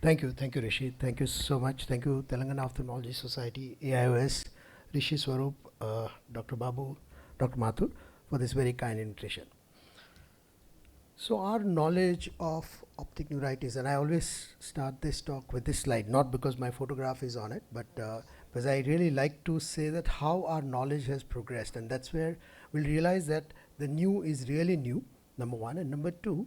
Thank you, Rishi. Thank you so much. Thank you, Telangana Ophthalmology Society, AIOS, Rishi Swarup, Dr. Babu, Dr. Mathur, for this very kind invitation. So, our knowledge of optic neuritis, and I always start this talk with this slide, not because my photograph is on it, but because I really like to say that how our knowledge has progressed, and that's where we'll realize that the new is really new, number one, and number two,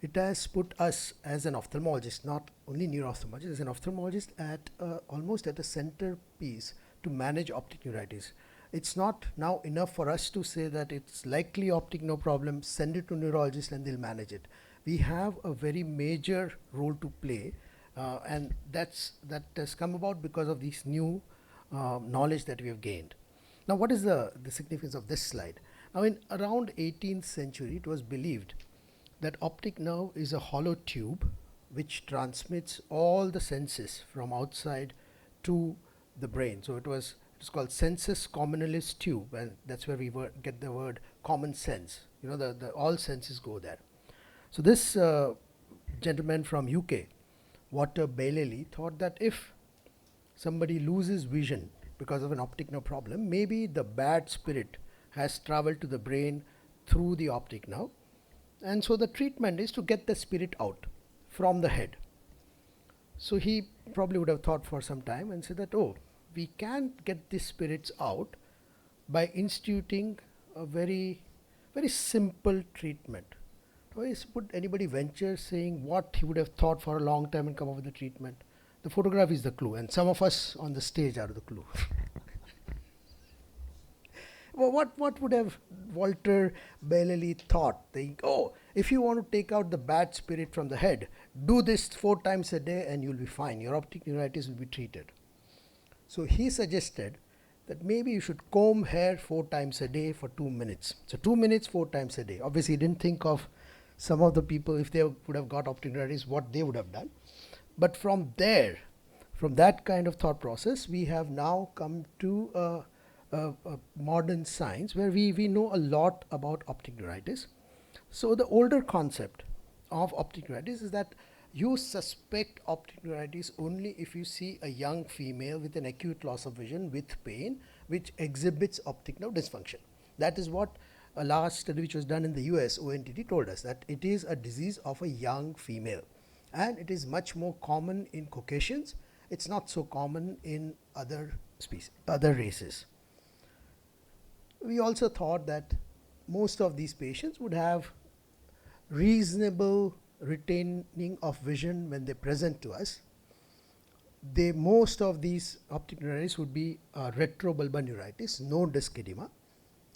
it has put us as an ophthalmologist, not only neuro-ophthalmologist, as an ophthalmologist at almost at a centerpiece to manage optic neuritis. It's not now enough for us to say that it's likely optic, no problem, send it to neurologist and they'll manage it. We have a very major role to play, and that has come about because of this new knowledge that we have gained. Now, what is the significance of this slide? Now, in around 18th century, it was believed that optic nerve is a hollow tube which transmits all the senses from outside to the brain. So it's called sensus communalis tube, and that's where we get the word common sense. You know, the all senses go there. So this gentleman from UK, Walter Bailey, thought that if somebody loses vision because of an optic nerve problem, maybe the bad spirit has traveled to the brain through the optic nerve, and so the treatment is to get the spirit out from the head. So he probably would have thought for some time and said that, oh, we can get these spirits out by instituting a very simple treatment. Would anybody venture saying what he would have thought for a long time and come up with the treatment? The photograph is the clue, and some of us on the stage are the clue. Well, what would have Walter Bailey thought? Think, oh, if you want to take out the bad spirit from the head, do this 4 times a day and you'll be fine. Your optic neuritis will be treated. So he suggested that maybe you should comb hair 4 times a day for 2 minutes. So 2 minutes, 4 times a day. Obviously, he didn't think of some of the people, if they would have got optic neuritis, what they would have done. But from there, from that kind of thought process, we have now come to modern science where we know a lot about optic neuritis. So the older concept of optic neuritis is that you suspect optic neuritis only if you see a young female with an acute loss of vision with pain which exhibits optic nerve dysfunction. That is what a last study which was done in the US, ONTT, told us, that it is a disease of a young female, and it is much more common in Caucasians. It's not so common in other species, other races. We also thought that most of these patients would have reasonable retaining of vision when they present to us. Most of these optic neuritis would be retrobulbar neuritis, no disc edema,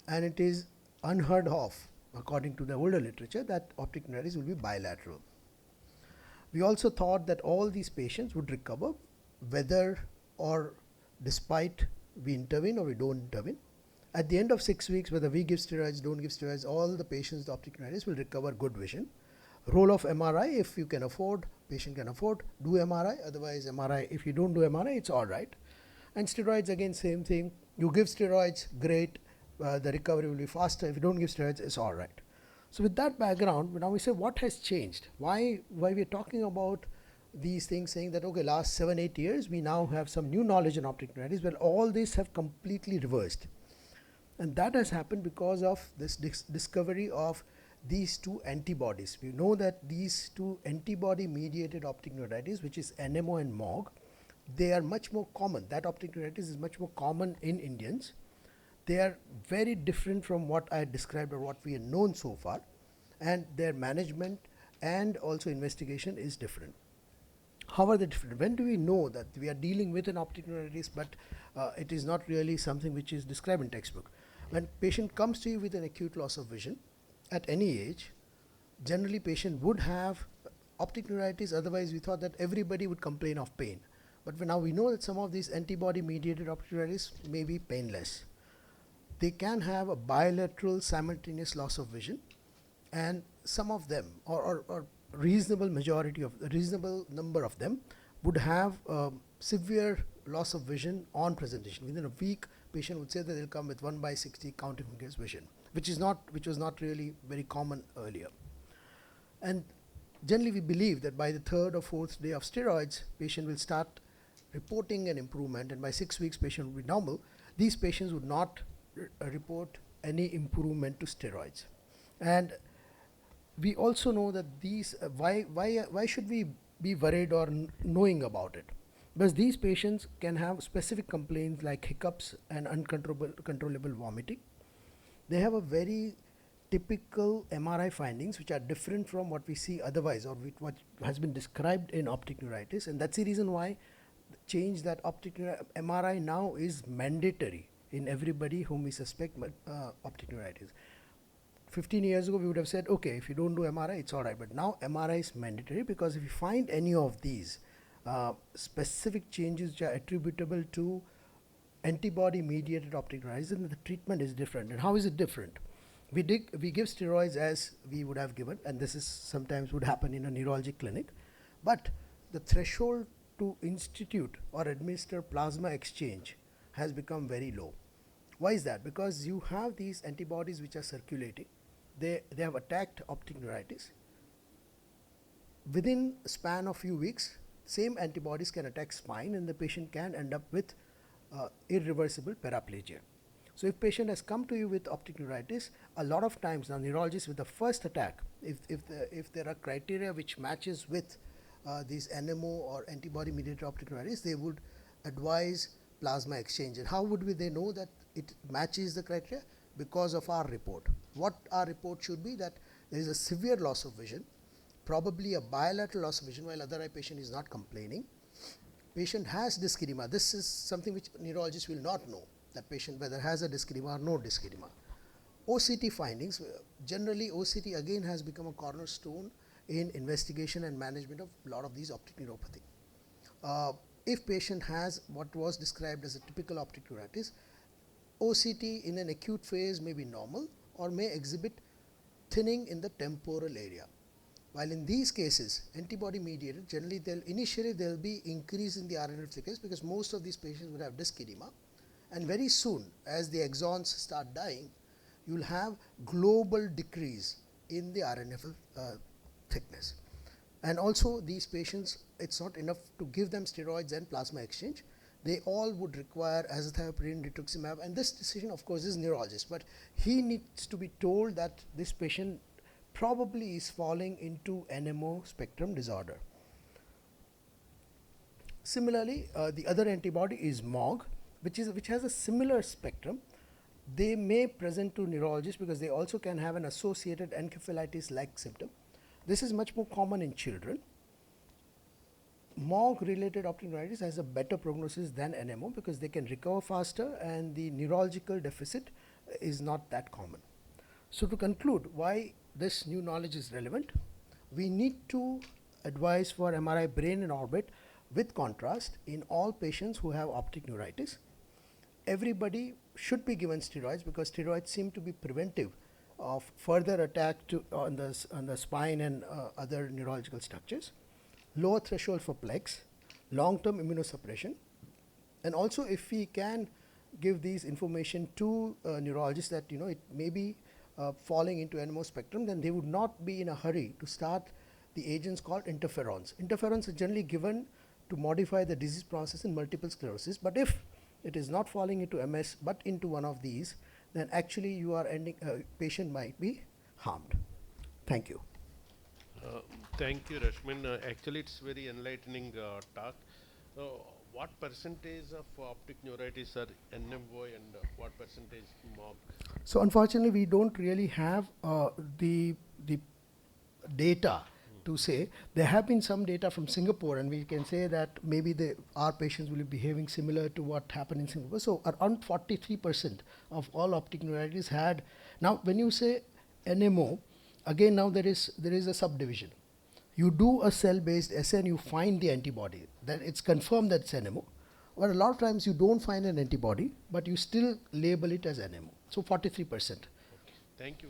and it is unheard of, according to the older literature, that optic neuritis will be bilateral. We also thought that all these patients would recover whether or despite we intervene or we don't intervene. At the end of 6 weeks, whether we give steroids, don't give steroids, all the patients with optic neuritis will recover good vision. Role of MRI, if you can afford, patient can afford, do MRI. Otherwise, MRI, if you don't do MRI, it's all right. And steroids, again, same thing. You give steroids, great, the recovery will be faster. If you don't give steroids, it's all right. So with that background, now we say what has changed? Why we're talking about these things, saying that, okay, last 7-8 years, we now have some new knowledge in optic neuritis. Well, all these have completely reversed. And that has happened because of this discovery of these two antibodies. We know that these two antibody-mediated optic neuritis, which is NMO and MOG, they are much more common. That optic neuritis is much more common in Indians. They are very different from what I described or what we have known so far, and their management and also investigation is different. How are they different? When do we know that we are dealing with an optic neuritis, but it is not really something which is described in textbook? When patient comes to you with an acute loss of vision at any age, generally patient would have optic neuritis. Otherwise, we thought that everybody would complain of pain. But now we know that some of these antibody-mediated optic neuritis may be painless. They can have a bilateral simultaneous loss of vision, and some of them, or reasonable number of them, would have severe loss of vision on presentation. Within a week, patient would say that they'll come with 1/60 counting fingers vision, which was not really very common earlier. And generally we believe that by the third or fourth day of steroids, patient will start reporting an improvement, and by 6 weeks patient will be normal. These patients would not report any improvement to steroids. And we also know that these, why should we be worried or knowing about it? Because these patients can have specific complaints like hiccups and uncontrollable vomiting. They have a very typical MRI findings which are different from what we see otherwise, or what has been described in optic neuritis, and that's the reason why change that MRI now is mandatory in everybody whom we suspect optic neuritis. 15 years ago we would have said, okay, if you don't do MRI it's alright, but now MRI is mandatory, because if you find any of these specific changes which are attributable to antibody mediated optic neuritis, then the treatment is different. And how is it different? We give steroids as we would have given, and this is sometimes would happen in a neurology clinic, but the threshold to institute or administer plasma exchange has become very low. Why is that? Because you have these antibodies which are circulating. They have attacked optic neuritis. Within a span of few weeks, same antibodies can attack spine, and the patient can end up with irreversible paraplegia. So if patient has come to you with optic neuritis, a lot of times now neurologists with the first attack, if there are criteria which matches with these NMO or antibody mediated optic neuritis, they would advise plasma exchange. And how would they know that it matches the criteria? Because of our report. What our report should be, that there is a severe loss of vision, probably a bilateral loss of vision while other eye patient is not complaining. Patient has disc edema. This is something which neurologists will not know, that patient whether has a disc edema or no disc edema. OCT findings, generally OCT again has become a cornerstone in investigation and management of a lot of these optic neuropathy. If patient has what was described as a typical optic neuritis, OCT in an acute phase may be normal or may exhibit thinning in the temporal area. While in these cases, antibody mediated, generally initially there will be increase in the RNF thickness, because most of these patients would have disc edema, and very soon as the axons start dying, you will have global decrease in the RNF thickness. And also these patients, it's not enough to give them steroids and plasma exchange. They all would require azathioprine, rituximab, and this decision of course is neurologist, but he needs to be told that this patient probably is falling into NMO spectrum disorder. Similarly, the other antibody is MOG, which has a similar spectrum. They may present to neurologists because they also can have an associated encephalitis-like symptom. This is much more common in children. MOG-related optic neuritis has a better prognosis than NMO because they can recover faster and the neurological deficit is not that common. So to conclude why this new knowledge is relevant, we need to advise for MRI brain in orbit with contrast in all patients who have optic neuritis. Everybody should be given steroids because steroids seem to be preventive of further attack on the spine and other neurological structures. Lower threshold for plex, long-term immunosuppression, and also if we can give these information to neurologists that it may be falling into NMO spectrum, then they would not be in a hurry to start the agents called interferons. Interferons are generally given to modify the disease process in multiple sclerosis, but if it is not falling into MS but into one of these, then actually you are patient might be harmed. Thank you. Thank you, Rashmin. Actually, it's very enlightening talk. What percentage of optic neuritis are NMO and what percentage MOG? So unfortunately, we don't really have the data to say. There have been some data from Singapore, and we can say that maybe our patients will be behaving similar to what happened in Singapore. So around 43% of all optic neuritis had. Now, when you say NMO, again now there is a subdivision. You do a cell-based assay and you find the antibody. That it's confirmed that it's NMO. But a lot of times you don't find an antibody, but you still label it as NMO. So 43%. Okay. Thank you.